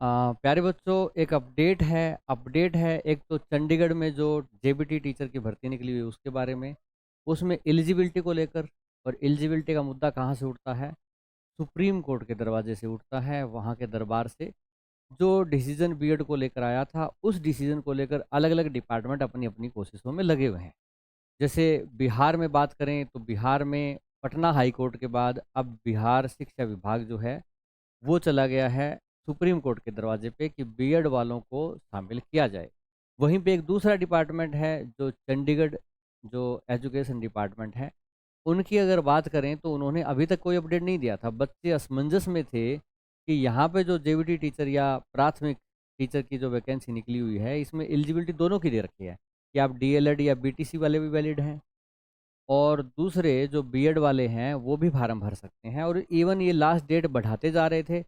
प्यारे बच्चों, एक अपडेट है एक तो चंडीगढ़ में जो जेबीटी टीचर की भर्ती निकली हुई है उसके बारे में। उसमें एलिजिबिलिटी को लेकर, और एलिजिबिलिटी का मुद्दा कहाँ से उठता है? सुप्रीम कोर्ट के दरवाजे से उठता है, वहाँ के दरबार से। जो डिसीजन बीएड को लेकर आया था, उस डिसीजन को लेकर अलग अलग डिपार्टमेंट अपनी अपनी कोशिशों में लगे हुए हैं। जैसे बिहार में बात करें तो बिहार में पटना हाई कोर्ट के बाद अब बिहार शिक्षा विभाग जो है वो चला गया है सुप्रीम कोर्ट के दरवाजे पे कि बीएड वालों को शामिल किया जाए। वहीं पे एक दूसरा डिपार्टमेंट है जो चंडीगढ़, जो एजुकेशन डिपार्टमेंट है, उनकी अगर बात करें तो उन्होंने अभी तक कोई अपडेट नहीं दिया था। बच्चे असमंजस में थे कि यहाँ पे जो जेवीटी टीचर या प्राथमिक टीचर की जो वैकेंसी निकली हुई है, इसमें एलिजिबिलिटी दोनों की दे रखी है कि आप डीएलएड या बीटीसी वाले भी वैलिड हैं, और दूसरे जो बीएड वाले हैं वो भी फार्म भर सकते हैं। और इवन ये लास्ट डेट बढ़ाते जा रहे थे,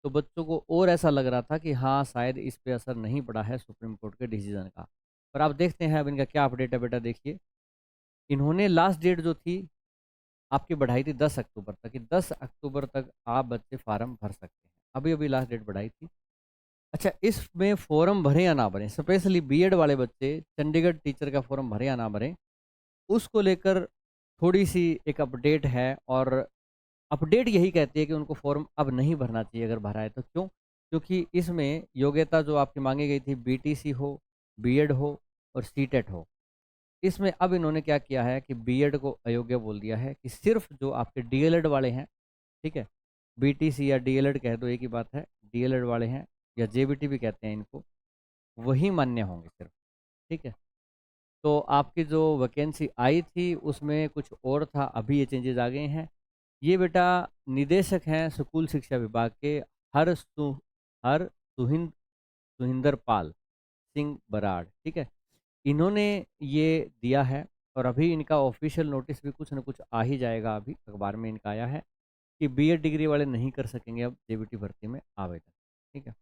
तो बच्चों को और ऐसा लग रहा था कि हाँ, शायद इस पे असर नहीं पड़ा है सुप्रीम कोर्ट के डिसीजन का। पर आप देखते हैं अब इनका क्या अपडेट है। बेटा देखिए, इन्होंने लास्ट डेट जो थी आपकी बढ़ाई थी 10 अक्टूबर तक, कि 10 अक्टूबर तक आप बच्चे फार्म भर सकते हैं। अभी अभी लास्ट डेट बढ़ाई थी। अच्छा, इसमें फॉर्म भरें या ना भरें, स्पेशली बीएड वाले बच्चे चंडीगढ़ टीचर का फॉर्म भरें या ना भरें, उसको लेकर थोड़ी-सी एक अपडेट है। और अपडेट यही कहती है कि उनको फॉर्म अब नहीं भरना चाहिए, अगर भरा है तो। क्यों? क्योंकि इसमें योग्यता जो आपकी माँगी गई थी बीटीसी हो, बीएड हो और सीटेट हो। इसमें अब इन्होंने क्या किया है कि बीएड को अयोग्य बोल दिया है, कि सिर्फ़ जो आपके डीएलएड वाले हैं, ठीक है? बीटीसी या डीएलएड कह दो, एक ही बात है। डीएलएड वाले हैं या जेबीटी भी कहते हैं इनको, वही मान्य होंगे सिर्फ़, ठीक है? तो आपकी जो वैकेंसी आई थी उसमें कुछ और था, अभी ये चेंजेज़ आ गए हैं। ये बेटा निदेशक हैं स्कूल शिक्षा विभाग के, हर सु हर सुहिंद सुहिंदर पाल सिंह बराड़, ठीक है? इन्होंने ये दिया है, और अभी इनका ऑफ़िशियल नोटिस भी कुछ न कुछ आ ही जाएगा। अभी अखबार में इनका आया है कि बीएड डिग्री वाले नहीं कर सकेंगे अब जेबीटी भर्ती में आवेदन, ठीक है?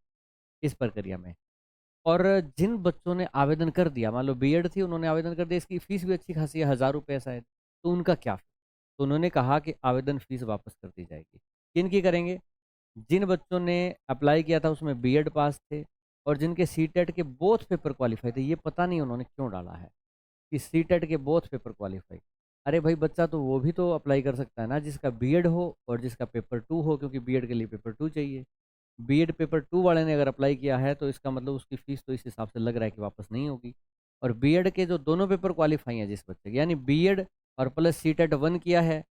इस प्रक्रिया में। और जिन बच्चों ने आवेदन कर दिया, मान लो बीएड थी, उन्होंने आवेदन कर दिया, इसकी फ़ीस भी अच्छी खासी है, ₹1000 शायद, तो उनका क्या? तो उन्होंने कहा कि आवेदन फ़ीस वापस कर दी जाएगी। किन की करेंगे? जिन बच्चों ने अप्लाई किया था उसमें बीएड पास थे, और जिनके सीटेट के बोथ पेपर क्वालीफाई थे। ये पता नहीं उन्होंने क्यों डाला है कि सीटेट के बोथ पेपर क्वालीफाई। अरे भाई, बच्चा तो वो भी तो अप्लाई कर सकता है ना जिसका बीएड हो और जिसका पेपर 2 हो, क्योंकि बीएड के लिए पेपर 2 चाहिए। बीएड पेपर 2 वाले ने अगर अप्लाई किया है तो इसका मतलब उसकी फ़ीस तो इस हिसाब से लग रहा है कि वापस नहीं होगी। और बीएड के जो दोनों पेपर क्वालीफाई हैं जिस बच्चे के, यानी बीएड और प्लस सीटेट 1 किया है,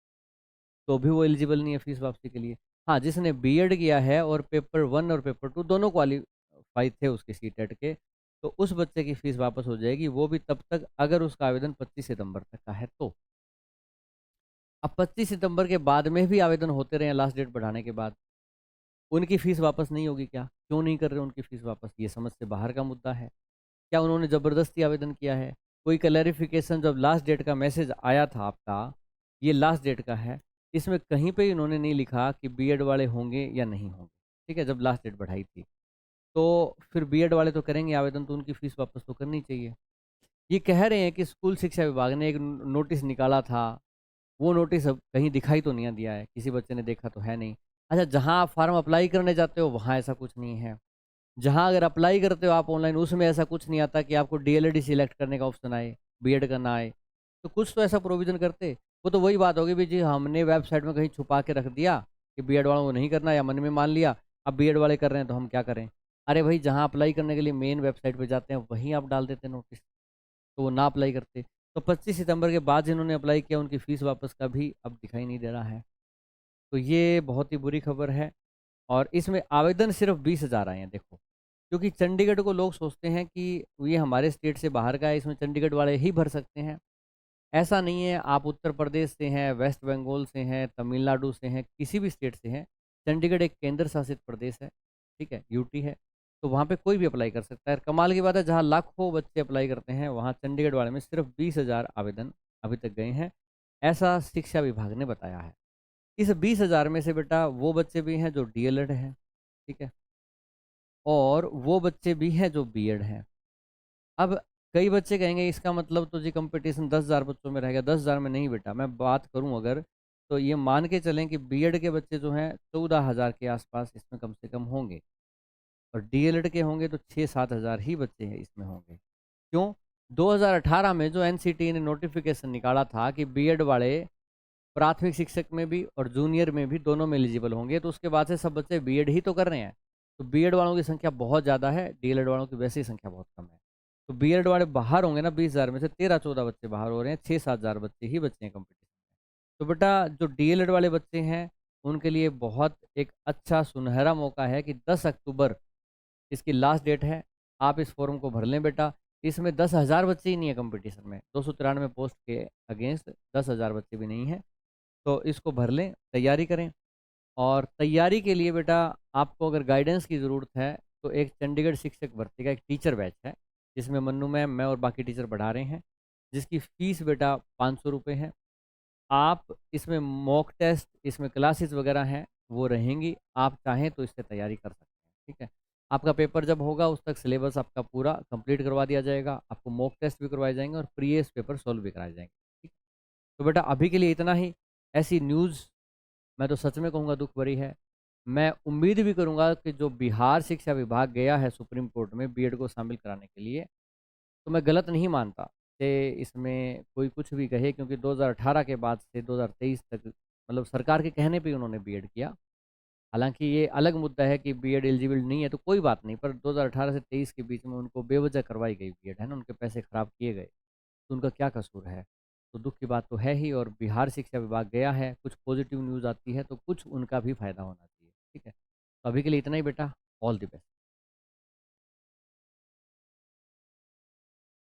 तो भी वो एलिजिबल नहीं है फ़ीस वापसी के लिए। हाँ, जिसने बीएड किया है और पेपर 1 और पेपर 2 दोनों क्वालीफाई थे उसके सीटेट के, तो उस बच्चे की फ़ीस वापस हो जाएगी, वो भी तब तक अगर उसका आवेदन 25 सितंबर तक का है तो। अब 25 सितंबर के बाद में भी आवेदन होते रहे लास्ट डेट बढ़ाने के बाद, उनकी फ़ीस वापस नहीं होगी क्या? क्यों नहीं कर रहे उनकी फ़ीस वापस? ये समझ से बाहर का मुद्दा है। क्या उन्होंने ज़बरदस्ती आवेदन किया है? कोई क्लैरिफ़िकेशन जब लास्ट डेट का मैसेज आया था आपका, ये लास्ट डेट का है, इसमें कहीं पे इन्होंने नहीं लिखा कि बीएड वाले होंगे या नहीं होंगे, ठीक है? जब लास्ट डेट बढ़ाई थी। तो फिर बीएड वाले तो करेंगे आवेदन, तो उनकी फ़ीस वापस तो करनी चाहिए। ये कह रहे हैं कि स्कूल शिक्षा विभाग ने एक नोटिस निकाला था, वो नोटिस अब कहीं दिखाई तो नहीं दिया है, किसी बच्चे ने देखा तो है नहीं। अच्छा, जहाँ आप फ़ॉर्म अप्लाई करने जाते हो वहाँ ऐसा कुछ नहीं है। जहाँ अगर अप्लाई करते हो आप ऑनलाइन, उसमें ऐसा कुछ नहीं आता कि आपको डीएलएड ही सिलेक्ट करने का ऑप्शन आए, बीएड का ना आए। तो कुछ तो ऐसा प्रोविज़न करते। वो तो वही बात होगी, जी हमने वेबसाइट में कहीं छुपा के रख दिया कि बीएड वालों को नहीं करना, या मन में मान लिया अब बीएड वाले कर रहे हैं तो हम क्या करें। अरे भाई, जहाँ अप्लाई करने के लिए मेन वेबसाइट पे जाते हैं वहीं आप डाल देते नोटिस, तो वो ना अप्लाई करते। तो 25 सितंबर के बाद जिन्होंने अप्लाई किया उनकी फ़ीस वापस का भी अब दिखाई नहीं दे रहा है। तो ये बहुत ही बुरी खबर है। और इसमें आवेदन सिर्फ 20,000 आए हैं, देखो। क्योंकि चंडीगढ़ को लोग सोचते हैं कि ये हमारे स्टेट से बाहर का है, इसमें चंडीगढ़ वाले ही भर सकते हैं। ऐसा नहीं है, आप उत्तर प्रदेश से हैं, वेस्ट बंगाल से हैं, तमिलनाडु से हैं, किसी भी स्टेट से हैं। चंडीगढ़ एक केंद्र शासित प्रदेश है, ठीक है, यूटी है। तो वहाँ पे कोई भी अप्लाई कर सकता है। और कमाल की बात है, जहाँ लाखों बच्चे अप्लाई करते हैं वहाँ चंडीगढ़ वाले में सिर्फ 20,000 आवेदन अभी तक गए हैं, ऐसा शिक्षा विभाग ने बताया है। इस 20,000 में से बेटा वो बच्चे भी हैं जो डीएलएड हैं, ठीक है, और वो बच्चे भी हैं जो बीएड हैं। अब कई बच्चे कहेंगे इसका मतलब तो जी कंपटीशन 10,000 बच्चों में रहेगा। 10,000 में नहीं बेटा, मैं बात करूं अगर, तो ये मान के चलें कि बीएड के बच्चे जो हैं 14,000 के आसपास इसमें कम से कम होंगे। और डीएलएड के होंगे तो 6-7 हज़ार ही बच्चे हैं इसमें होंगे। क्यों? 2018 में जो एनसीटी ने नोटिफिकेशन निकाला था कि बीएड वाले प्राथमिक शिक्षक में भी और जूनियर में भी दोनों में एलिजिबल होंगे, तो उसके बाद से सब बच्चे बीएड ही तो कर रहे हैं। तो बीएड वालों की संख्या बहुत ज़्यादा है, डीएलएड वालों की वैसे ही संख्या बहुत कम है। तो बीएड वाले बाहर होंगे ना, 20,000 में से 13-14 बच्चे बाहर हो रहे हैं, 6-7 हज़ार बच्चे ही बच्चे हैं कंपटीशन में। तो बेटा जो डीएलएड वाले बच्चे हैं उनके लिए बहुत एक अच्छा सुनहरा मौका है कि 10 अक्टूबर इसकी लास्ट डेट है। आप इस फॉर्म को भर लें बेटा। इसमें 10,000 बच्चे ही नहीं है कंपटीशन में, 293 पोस्ट के अगेंस्ट 10,000 बच्चे भी नहीं हैं। तो इसको भर लें, तैयारी करें। और तैयारी के लिए बेटा आपको अगर गाइडेंस की ज़रूरत है तो एक चंडीगढ़ शिक्षक भर्ती का एक टीचर बैच है, जिसमें मन्नू मैम, मैं और बाकी टीचर पढ़ा रहे हैं, जिसकी फ़ीस बेटा 500 रुपये है। आप इसमें मॉक टेस्ट, इसमें क्लासेस वगैरह हैं, वो रहेंगी। आप चाहें तो इससे तैयारी कर सकते हैं, ठीक है। आपका पेपर जब होगा उस तक सिलेबस आपका पूरा कंप्लीट करवा दिया जाएगा, आपको मॉक टेस्ट भी करवाए जाएंगे और प्रीवियस पेपर सॉल्व भी कराए जाएंगे, ठीक। तो बेटा अभी के लिए इतना ही। ऐसी न्यूज़ मैं तो सच में कहूँगा दुख भरी है। मैं उम्मीद भी करूँगा कि जो बिहार शिक्षा विभाग गया है सुप्रीम कोर्ट में बीएड को शामिल कराने के लिए, तो मैं गलत नहीं मानता कि इसमें कोई कुछ भी कहे, क्योंकि 2018 के बाद से 2023 तक मतलब सरकार के कहने पे ही उन्होंने बीएड किया। हालाँकि ये अलग मुद्दा है कि बीएड एलिजिबल नहीं है तो कोई बात नहीं, पर 2018 से 23 के बीच में उनको बेवजह करवाई गई बीएड, है ना? उनके पैसे खराब किए गए, तो उनका क्या कसूर है? तो दुःख की बात तो है ही। और बिहार शिक्षा विभाग गया है, कुछ पॉजिटिव न्यूज़ आती है तो कुछ उनका भी फ़ायदा होना चाहिए, ठीक है? तो अभी के लिए इतना ही बेटा, ऑल द बेस्ट।